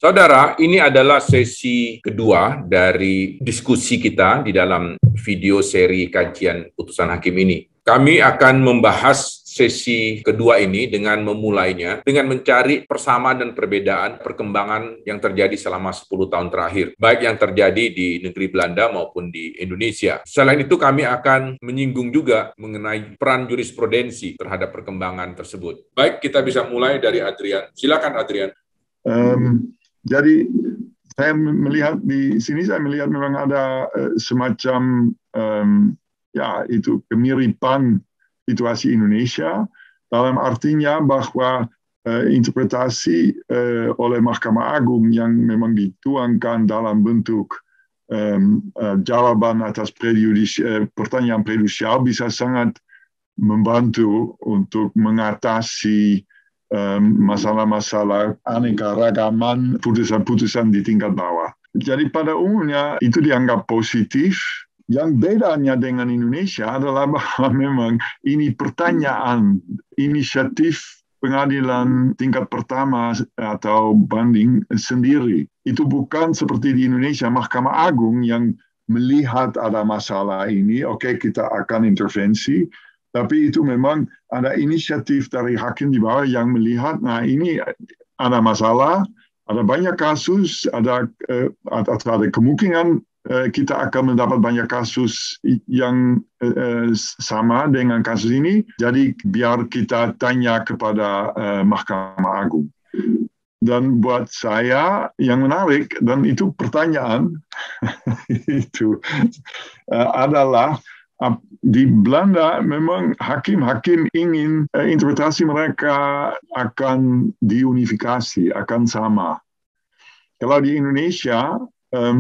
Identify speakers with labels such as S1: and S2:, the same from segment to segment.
S1: Saudara, ini adalah sesi kedua dari diskusi kita di dalam video seri kajian putusan hakim ini. Kami akan membahas sesi kedua ini dengan memulainya dengan mencari persamaan dan perbedaan perkembangan yang terjadi selama 10 tahun terakhir, baik yang terjadi di negeri Belanda maupun di Indonesia. Selain itu, kami akan menyinggung juga mengenai peran jurisprudensi terhadap perkembangan tersebut. Baik, kita bisa mulai dari Adrian. Silakan, Adrian.
S2: Jadi saya melihat di sini, saya melihat memang ada semacam itu kemiripan situasi Indonesia, dalam artinya bahwa interpretasi oleh Mahkamah Agung yang memang dituangkan dalam bentuk jawaban atas pertanyaan prejudisial bisa sangat membantu untuk mengatasi masalah-masalah aneka ragaman putusan-putusan di tingkat bawah. Jadi pada umumnya itu dianggap positif. Yang bedanya dengan Indonesia adalah bahwa memang ini pertanyaan inisiatif pengadilan tingkat pertama atau banding sendiri. Itu bukan seperti di Indonesia, Mahkamah Agung yang melihat ada masalah ini, oke, kita akan intervensi. Tapi itu memang ada inisiatif dari hakim di bawah yang melihat, nah ini ada masalah, ada banyak kasus, ada kemungkinan kita akan mendapat banyak kasus yang sama dengan kasus ini. Jadi biar kita tanya kepada Mahkamah Agung. Dan buat saya yang menarik, dan itu pertanyaan, itu adalah di Belanda memang hakim-hakim ingin interpretasi mereka akan diunifikasi, akan sama. Kalau di Indonesia,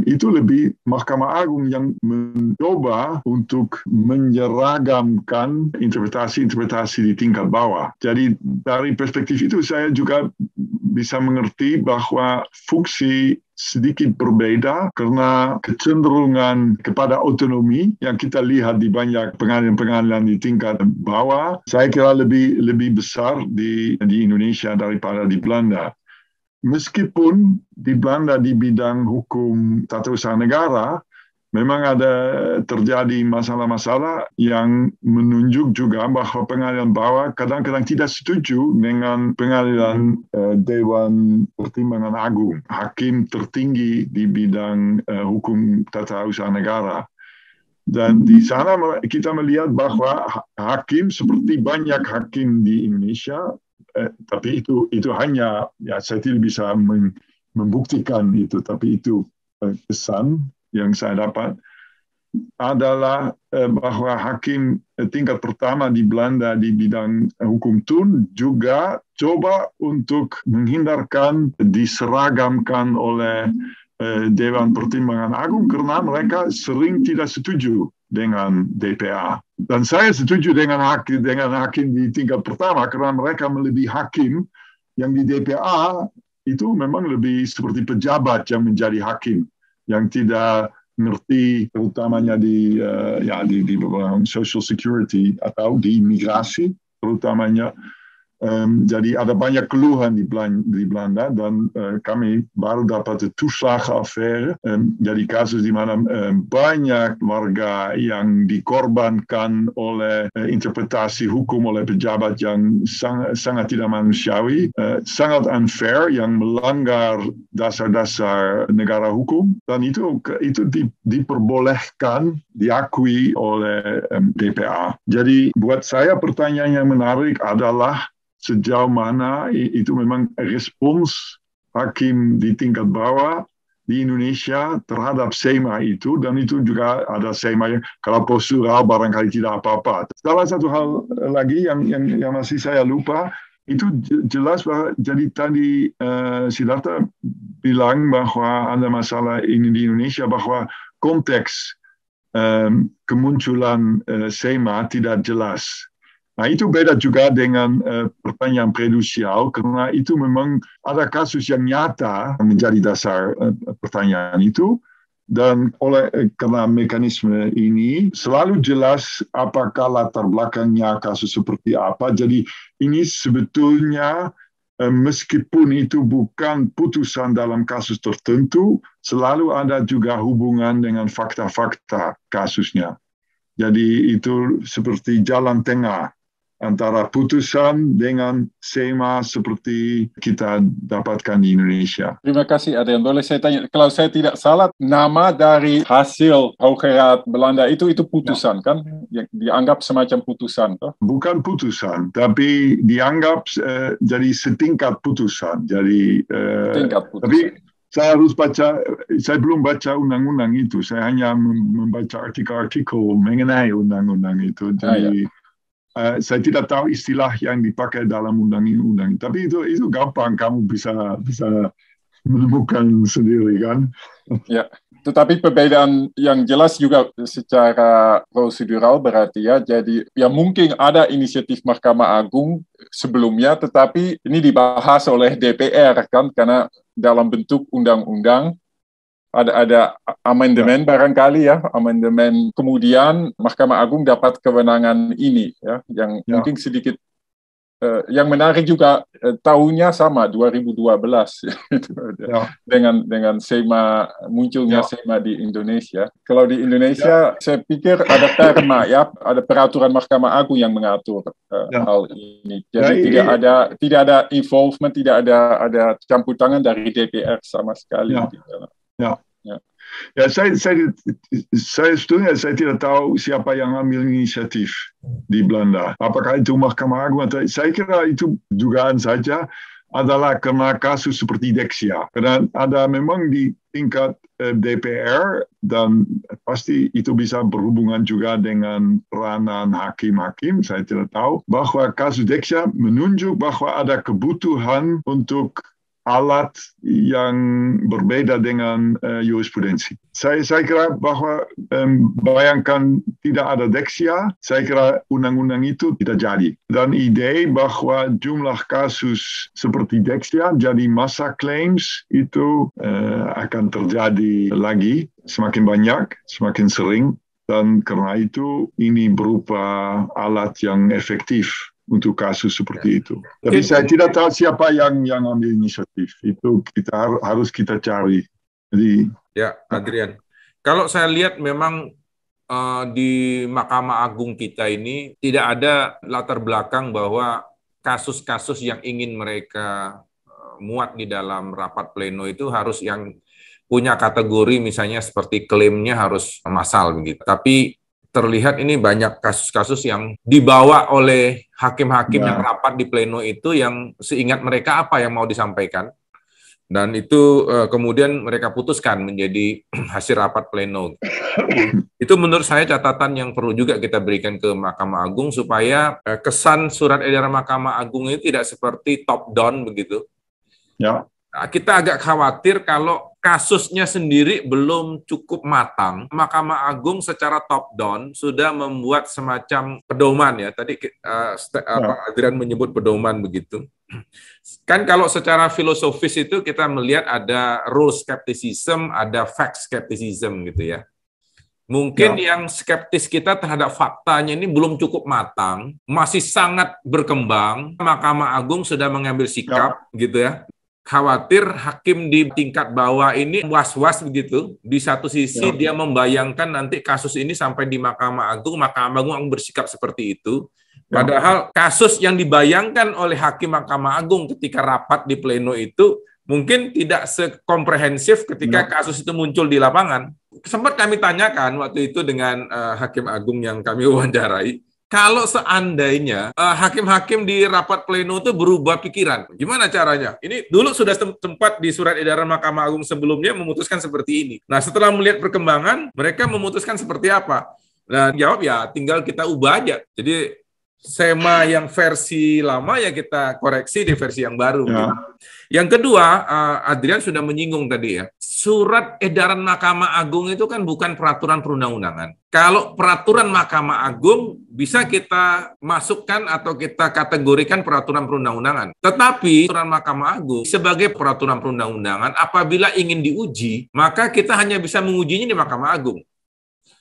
S2: itu lebih Mahkamah Agung yang mencoba untuk menyeragamkan interpretasi-interpretasi di tingkat bawah. Jadi dari perspektif itu saya juga bisa mengerti bahwa fungsi sedikit berbeda karena kecenderungan kepada otonomi yang kita lihat di banyak pengadilan-pengadilan di tingkat bawah, saya kira lebih besar di Indonesia daripada di Belanda. Meskipun di Belanda di bidang hukum tata usaha negara, memang ada terjadi masalah-masalah yang menunjuk juga bahwa pengadilan bawah kadang-kadang tidak setuju dengan pengadilan Dewan Pertimbangan Agung, hakim tertinggi di bidang hukum tata usaha negara. Dan di sana kita melihat bahwa hakim seperti banyak hakim di Indonesia, tapi itu hanya, ya saya tidak bisa membuktikan itu, tapi itu kesan yang saya dapat adalah bahwa hakim tingkat pertama di Belanda di bidang hukum tun juga coba untuk menghindarkan diseragamkan oleh Dewan Pertimbangan Agung karena mereka sering tidak setuju dengan DPA. Dan saya setuju dengan hakim di tingkat pertama karena mereka melebihi hakim yang di DPA itu memang lebih seperti pejabat yang menjadi hakim yang tidak ngerti terutamanya di social security atau di imigrasi terutamanya. Jadi ada banyak keluhan di Belanda dan kami baru dapat toeslagenaffaire. Jadi kasus di mana banyak warga yang dikorbankan oleh interpretasi hukum oleh pejabat yang sangat tidak manusiawi, sangat unfair, yang melanggar dasar-dasar negara hukum, dan itu diperbolehkan, diakui oleh DPA. Jadi buat saya pertanyaan yang menarik adalah sejauh mana itu memang respons hakim di tingkat bawah di Indonesia terhadap SEMA itu, dan itu juga ada SEMA yang kalau prosedural barangkali tidak apa-apa. Salah satu hal lagi yang masih saya lupa, itu jelas bahwa jadi tadi Siddhartha bilang bahwa ada masalah ini di Indonesia, bahwa konteks kemunculan SEMA tidak jelas. Nah, itu beda juga dengan pertanyaan prejudisial, karena itu memang ada kasus yang nyata menjadi dasar pertanyaan itu, dan karena mekanisme ini selalu jelas apakah latar belakangnya kasus seperti apa. Jadi ini sebetulnya meskipun itu bukan putusan dalam kasus tertentu, selalu ada juga hubungan dengan fakta-fakta kasusnya. Jadi itu seperti jalan tengah antara putusan dengan SEMA seperti kita dapatkan di Indonesia.
S3: Terima kasih, Adrian. Boleh saya tanya, kalau saya tidak salah, nama dari hasil Hooggeraad Belanda itu putusan, kan? Yang dianggap semacam putusan, toh?
S2: Bukan putusan, tapi dianggap jadi setingkat putusan. Jadi,
S3: Tingkat putusan.
S2: Tapi saya harus baca, saya belum baca undang-undang itu. Saya hanya membaca artikel-artikel mengenai undang-undang itu. Jadi, saya tidak tahu istilah yang dipakai dalam undang-undang, tapi itu gampang, kamu bisa menemukan sendiri, kan?
S3: Ya, tetapi perbedaan yang jelas juga secara prosedural berarti ya, jadi ya mungkin ada inisiatif Mahkamah Agung sebelumnya, tetapi ini dibahas oleh DPR, kan, karena dalam bentuk undang-undang. Ada amandemen barangkali ya, amandemen, kemudian Mahkamah Agung dapat kewenangan ini ya, yang mungkin sedikit yang menarik juga tahunnya sama 2012 dengan SEMA, munculnya SEMA di Indonesia. Kalau di Indonesia saya pikir ada perma ya, ada peraturan Mahkamah Agung yang mengatur hal ini. Jadi tidak ada involvement, tidak ada campur tangan dari DPR sama sekali.
S2: Ya, saya setuju. Saya tidak tahu siapa yang ambil inisiatif di Belanda. Apakah itu Mahkamah Agung? Saya kira itu dugaan saja adalah karena kasus seperti Dexia. Karena ada memang di tingkat DPR dan pasti itu bisa berhubungan juga dengan peranan hakim-hakim. Saya tidak tahu bahwa kasus Dexia menunjuk bahwa ada kebutuhan untuk alat yang berbeda dengan jurisprudensi. Saya kira bahwa bayangkan tidak ada Dexia, saya kira undang-undang itu tidak jadi. Dan ide bahwa jumlah kasus seperti Dexia jadi massa claims itu akan terjadi lagi, semakin banyak, semakin sering. Dan karena itu ini berupa alat yang efektif untuk kasus seperti itu. Tapi saya tidak tahu siapa yang ambil inisiatif. Itu harus kita cari. Jadi,
S1: ya, Adrian. Kalau saya lihat memang di Mahkamah Agung kita ini tidak ada latar belakang bahwa kasus-kasus yang ingin mereka muat di dalam rapat pleno itu harus yang punya kategori misalnya seperti klaimnya harus massal begitu. Tapi terlihat ini banyak kasus-kasus yang dibawa oleh hakim-hakim yang rapat di pleno itu yang seingat mereka apa yang mau disampaikan. Dan itu kemudian mereka putuskan menjadi hasil rapat pleno. Itu menurut saya catatan yang perlu juga kita berikan ke Mahkamah Agung supaya kesan surat edaran Mahkamah Agung itu tidak seperti top down begitu.
S2: Ya.
S1: Nah, kita agak khawatir kalau kasusnya sendiri belum cukup matang. Mahkamah Agung secara top down sudah membuat semacam pedoman ya. Tadi Adrian menyebut pedoman begitu. Kan kalau secara filosofis itu kita melihat ada rule skepticism, ada fact skepticism gitu ya. Mungkin yang skeptis kita terhadap faktanya ini belum cukup matang, masih sangat berkembang. Mahkamah Agung sudah mengambil sikap gitu ya. Khawatir hakim di tingkat bawah ini was-was begitu. Di satu sisi dia membayangkan nanti kasus ini sampai di Mahkamah Agung bersikap seperti itu. Padahal kasus yang dibayangkan oleh hakim Mahkamah Agung ketika rapat di pleno itu mungkin tidak sekomprehensif ketika kasus itu muncul di lapangan. Sempat kami tanyakan waktu itu dengan Hakim Agung yang kami wawancarai, kalau seandainya hakim-hakim di rapat pleno itu berubah pikiran, gimana caranya? Ini dulu sudah sempat di surat edaran Mahkamah Agung sebelumnya memutuskan seperti ini. Nah, setelah melihat perkembangan, mereka memutuskan seperti apa? Nah, jawab ya tinggal kita ubah aja. Jadi, SEMA yang versi lama ya kita koreksi di versi yang baru. Gitu. Yang kedua, Adrian sudah menyinggung tadi ya, surat edaran Mahkamah Agung itu kan bukan peraturan perundang-undangan. Kalau peraturan Mahkamah Agung bisa kita masukkan atau kita kategorikan peraturan perundang-undangan. Tetapi peraturan Mahkamah Agung sebagai peraturan perundang-undangan apabila ingin diuji, maka kita hanya bisa mengujinya di Mahkamah Agung.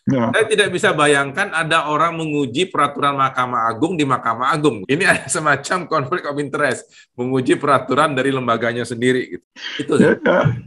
S2: Ya.
S1: Saya tidak bisa bayangkan ada orang menguji peraturan Mahkamah Agung di Mahkamah Agung. Ini ada semacam konflik of interest, menguji peraturan dari lembaganya sendiri. Gitu. Itu.
S2: Ya, ya.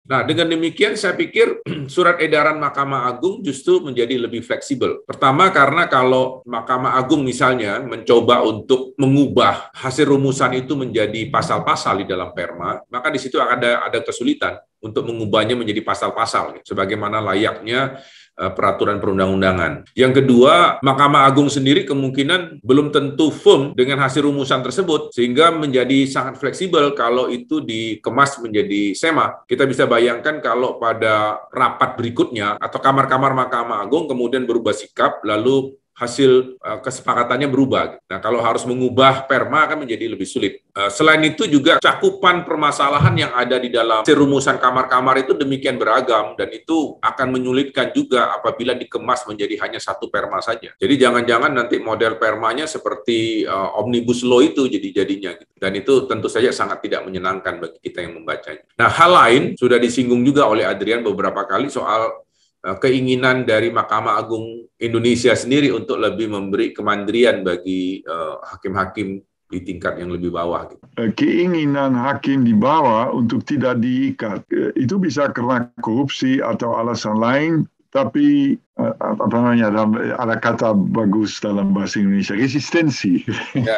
S1: Nah, dengan demikian saya pikir surat edaran Mahkamah Agung justru menjadi lebih fleksibel. Pertama, karena kalau Mahkamah Agung misalnya mencoba untuk mengubah hasil rumusan itu menjadi pasal-pasal di dalam Perma, maka di situ ada kesulitan untuk mengubahnya menjadi pasal-pasal, sebagaimana layaknya peraturan perundang-undangan. Yang kedua, Mahkamah Agung sendiri kemungkinan belum tentu firm dengan hasil rumusan tersebut, sehingga menjadi sangat fleksibel kalau itu dikemas menjadi SEMA. Kita bisa bayangkan kalau pada rapat berikutnya atau kamar-kamar Mahkamah Agung kemudian berubah sikap, lalu hasil kesepakatannya berubah. Nah, kalau harus mengubah Perma akan menjadi lebih sulit. Selain itu juga cakupan permasalahan yang ada di dalam rumusan kamar-kamar itu demikian beragam, dan itu akan menyulitkan juga apabila dikemas menjadi hanya satu Perma saja. Jadi jangan-jangan nanti model Permanya seperti Omnibus Law itu jadinya. Dan itu tentu saja sangat tidak menyenangkan bagi kita yang membacanya. Nah, hal lain sudah disinggung juga oleh Adrian beberapa kali soal keinginan dari Mahkamah Agung Indonesia sendiri untuk lebih memberi kemandirian bagi hakim-hakim di tingkat yang lebih bawah.
S2: Keinginan hakim di bawah untuk tidak diikat, itu bisa karena korupsi atau alasan lain, tapi ada kata bagus dalam bahasa Indonesia, resistensi.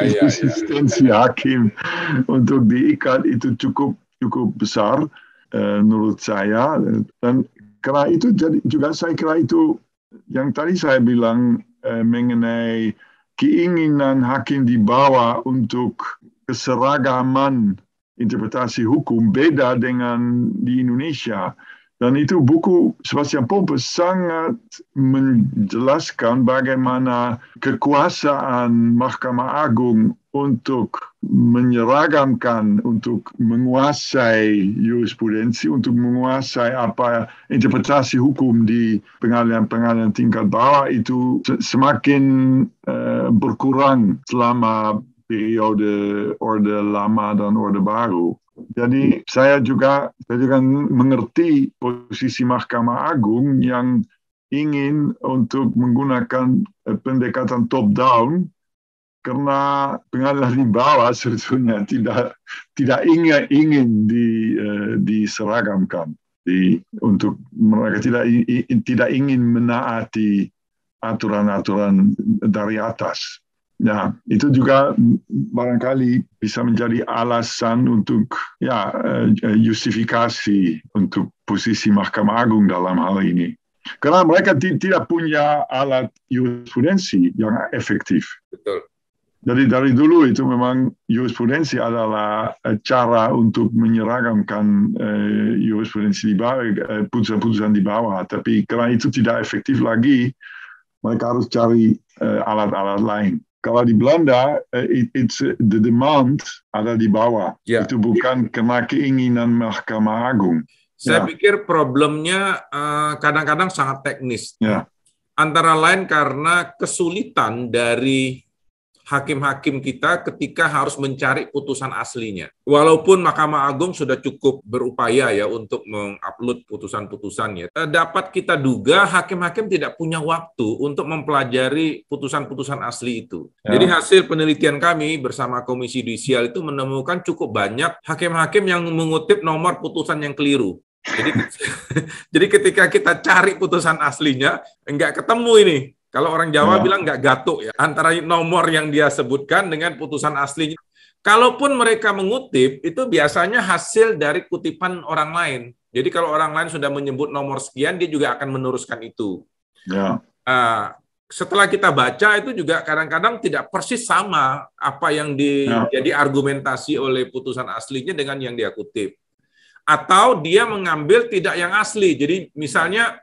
S2: Resistensi hakim untuk diikat itu cukup besar menurut saya, dan karena itu juga saya kira itu yang tadi saya bilang mengenai keinginan hakim di bawah untuk keseragaman interpretasi hukum beda dengan di Indonesia. Dan itu buku Sebastian Pompes sangat menjelaskan bagaimana kekuasaan Mahkamah Agung untuk menyeragamkan, untuk menguasai jurisprudensi, untuk menguasai interpretasi hukum di pengadilan-pengadilan tingkat bawah itu semakin berkurang selama periode Orde Lama dan Orde Baru. Jadi saya juga mengerti posisi Mahkamah Agung yang ingin untuk menggunakan pendekatan top-down, karena pengadilan di bawah sebetulnya tidak ingin diseragamkan, untuk mereka tidak ingin menaati aturan-aturan dari atas. Nah, itu juga barangkali bisa menjadi alasan untuk justifikasi untuk posisi Mahkamah Agung dalam hal ini. Karena mereka tidak punya alat jurisprudensi yang efektif.
S1: Betul.
S2: Dari dulu itu memang jurisprudensi adalah cara untuk menyeragamkan jurisprudensi di bawah, putusan-putusan di bawah. Tapi karena itu tidak efektif lagi, mereka harus cari alat-alat lain. Kalau di Belanda, the demand ada di bawah. Ya. Itu bukan karena keinginan Mahkamah Agung.
S1: Saya pikir problemnya kadang-kadang sangat teknis. Ya. Antara lain karena kesulitan dari hakim-hakim kita ketika harus mencari putusan aslinya. Walaupun Mahkamah Agung sudah cukup berupaya ya untuk mengupload putusan-putusannya, dapat kita duga hakim-hakim tidak punya waktu untuk mempelajari putusan-putusan asli itu. Ya. Jadi hasil penelitian kami bersama Komisi Yudisial itu menemukan cukup banyak hakim-hakim yang mengutip nomor putusan yang keliru. Jadi ketika kita cari putusan aslinya, enggak ketemu ini. Kalau orang Jawa bilang nggak gatuk ya, antara nomor yang dia sebutkan dengan putusan aslinya. Kalaupun mereka mengutip, itu biasanya hasil dari kutipan orang lain. Jadi kalau orang lain sudah menyebut nomor sekian, dia juga akan meneruskan itu. Ya. Setelah kita baca, itu juga kadang-kadang tidak persis sama apa yang jadi argumentasi oleh putusan aslinya dengan yang dia kutip. Atau dia mengambil tidak yang asli. Jadi misalnya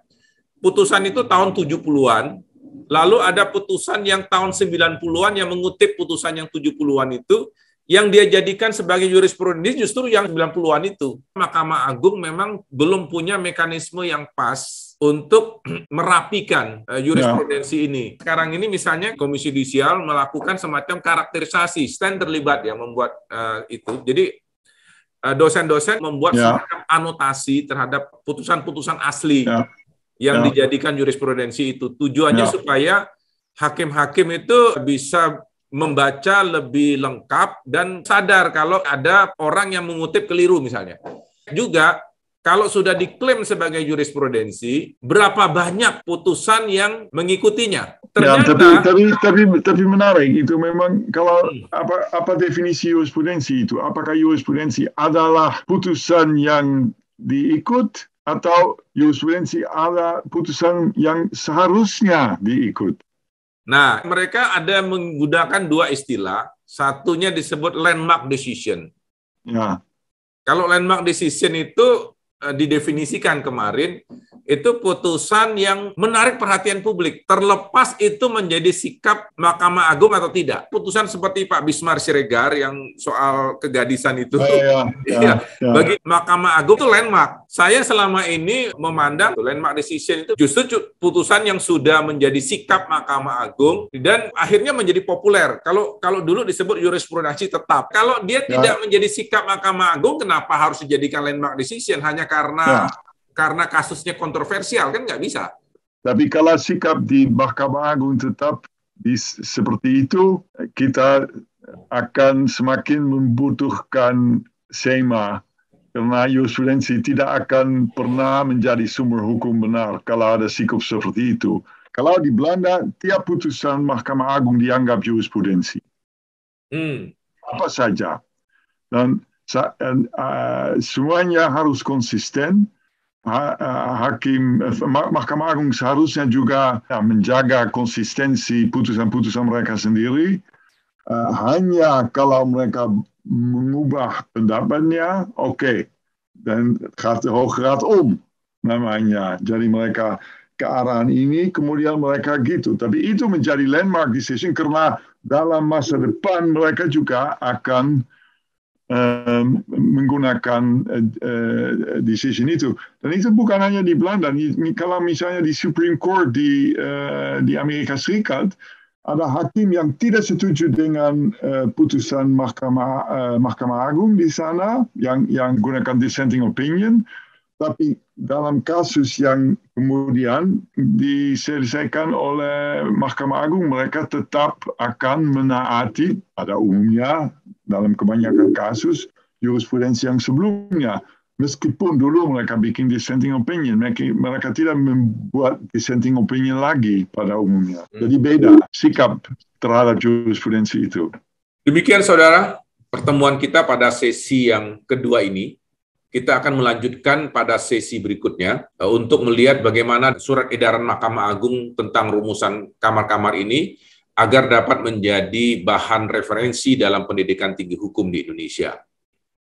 S1: putusan itu tahun 70-an, lalu ada putusan yang tahun 90-an yang mengutip putusan yang 70-an itu, yang dia jadikan sebagai jurisprudensi justru yang 90-an itu. Mahkamah Agung memang belum punya mekanisme yang pas untuk merapikan jurisprudensi ini. Sekarang ini misalnya Komisi Yudisial melakukan semacam karakterisasi, stand terlibat ya membuat itu. Jadi dosen-dosen membuat semacam anotasi terhadap putusan-putusan asli. yang dijadikan jurisprudensi itu. Tujuannya supaya hakim-hakim itu bisa membaca lebih lengkap dan sadar kalau ada orang yang mengutip keliru misalnya. Juga kalau sudah diklaim sebagai jurisprudensi, berapa banyak putusan yang mengikutinya? Ternyata,
S2: tapi menarik itu memang kalau apa definisi jurisprudensi itu? Apakah jurisprudensi adalah putusan yang diikut atau jurisprudensi adalah putusan yang seharusnya diikut?
S1: Nah, mereka ada menggunakan dua istilah. Satunya disebut landmark decision.
S2: Ya.
S1: Kalau landmark decision itu didefinisikan kemarin, itu putusan yang menarik perhatian publik, terlepas itu menjadi sikap Mahkamah Agung atau tidak. Putusan seperti Pak Bismar Siregar yang soal kegadisan itu, bagi Mahkamah Agung itu landmark. Saya selama ini memandang landmark decision itu justru putusan yang sudah menjadi sikap Mahkamah Agung dan akhirnya menjadi populer. Kalau dulu disebut jurisprudensi tetap. Kalau dia tidak menjadi sikap Mahkamah Agung, kenapa harus dijadikan landmark decision? Hanya karena kasusnya kontroversial, kan nggak bisa.
S2: Tapi kalau sikap di Mahkamah Agung tetap seperti itu, kita akan semakin membutuhkan SEMA, karena jurisprudensi tidak akan pernah menjadi sumber hukum benar kalau ada sikap seperti itu. Kalau di Belanda, tiap putusan Mahkamah Agung dianggap jurisprudensi. Apa saja. Dan semuanya harus konsisten. Mahkamah Agung seharusnya juga menjaga konsistensi putusan-putusan mereka sendiri. Hanya kalau mereka mengubah pendapatnya, oke. Dan gaat de Hoge Raad namanya. Jadi mereka ke arah ini, kemudian mereka gitu. Tapi itu menjadi landmark decision karena dalam masa depan mereka juga akan menggunakan decision itu. Dan itu bukan hanya di Belanda. Kalau misalnya di Supreme Court di Amerika Serikat, ada hakim yang tidak setuju dengan putusan Mahkamah Agung di sana, yang gunakan dissenting opinion, tapi dalam kasus yang kemudian diselesaikan oleh Mahkamah Agung, mereka tetap akan menaati pada umumnya dalam kebanyakan kasus jurisprudensi yang sebelumnya. Meskipun dulu mereka bikin dissenting opinion, mereka tidak membuat dissenting opinion lagi pada umumnya. Jadi beda sikap terhadap jurisprudensi itu.
S1: Demikian saudara, pertemuan kita pada sesi yang kedua ini. Kita akan melanjutkan pada sesi berikutnya untuk melihat bagaimana surat edaran Mahkamah Agung tentang rumusan kamar-kamar ini agar dapat menjadi bahan referensi dalam pendidikan tinggi hukum di Indonesia.